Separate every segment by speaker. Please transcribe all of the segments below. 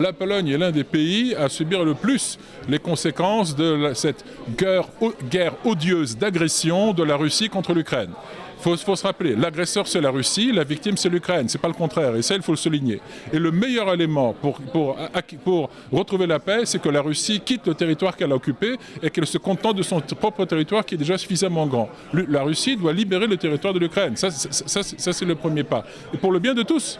Speaker 1: La Pologne est l'un des pays à subir le plus les conséquences de cette guerre odieuse d'agression de la Russie contre l'Ukraine. Il faut se rappeler, l'agresseur c'est la Russie, la victime c'est l'Ukraine, c'est pas le contraire, et ça il faut le souligner. Et le meilleur élément pour retrouver la paix, c'est que la Russie quitte le territoire qu'elle a occupé et qu'elle se contente de son propre territoire qui est déjà suffisamment grand. La Russie doit libérer le territoire de l'Ukraine, ça c'est le premier pas. Et pour le bien de tous,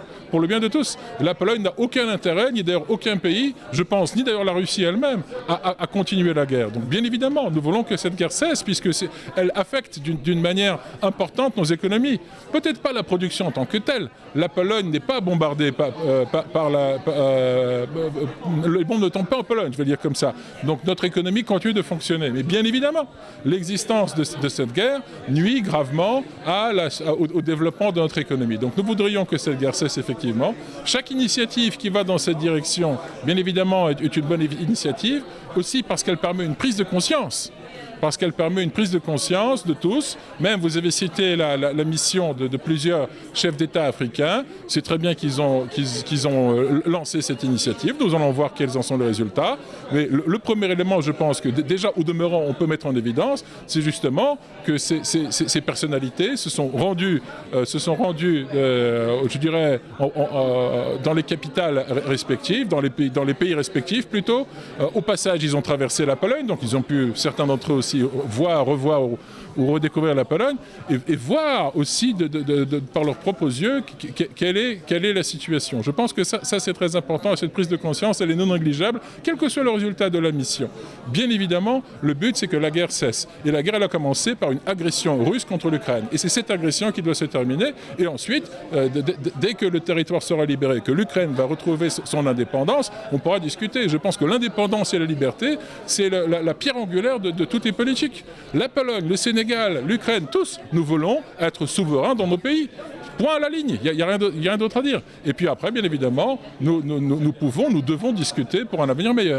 Speaker 1: la Pologne n'a aucun intérêt, ni d'ailleurs aucun pays, je pense, ni d'ailleurs la Russie elle-même, à continuer la guerre. Donc bien évidemment, nous voulons que cette guerre cesse, puisqu'elle affecte d'une manière importante nos économies. Peut-être pas la production en tant que telle. La Pologne n'est pas bombardée les bombes ne tombent pas en Pologne, je vais dire comme ça. Donc notre économie continue de fonctionner. Mais bien évidemment, l'existence de cette guerre nuit gravement au développement de notre économie. Donc nous voudrions que cette guerre cesse effectivement. Chaque initiative qui va dans cette direction, bien évidemment, est une bonne initiative, aussi parce qu'elle permet une prise de conscience. Parce qu'elle permet une prise de conscience de tous. Même, vous avez cité la mission de plusieurs chefs d'État africains. C'est très bien qu'ils ont lancé cette initiative. Nous allons voir quels en sont les résultats. Mais le premier élément, je pense que déjà, au demeurant, on peut mettre en évidence, c'est justement que ces personnalités se sont rendues, je dirais, dans les capitales respectives, dans les pays respectifs plutôt. Au passage, ils ont traversé la Pologne, donc ils ont pu, certains d'entre eux aussi, revoir ou redécouvrir la Pologne et voir aussi par leurs propres yeux quelle est la situation. Je pense que ça c'est très important et cette prise de conscience elle est non négligeable quel que soit le résultat de la mission. Bien évidemment, le but c'est que la guerre cesse et la guerre elle a commencé par une agression russe contre l'Ukraine et c'est cette agression qui doit se terminer et ensuite dès que le territoire sera libéré, que l'Ukraine va retrouver son indépendance, on pourra discuter. Je pense que l'indépendance et la liberté c'est la pierre angulaire de toutes les politiques. La Pologne, le Sénégal, l'Ukraine, tous, nous voulons être souverains dans nos pays. Point à la ligne, il n'y a rien d'autre à dire. Et puis après, bien évidemment, nous devons discuter pour un avenir meilleur.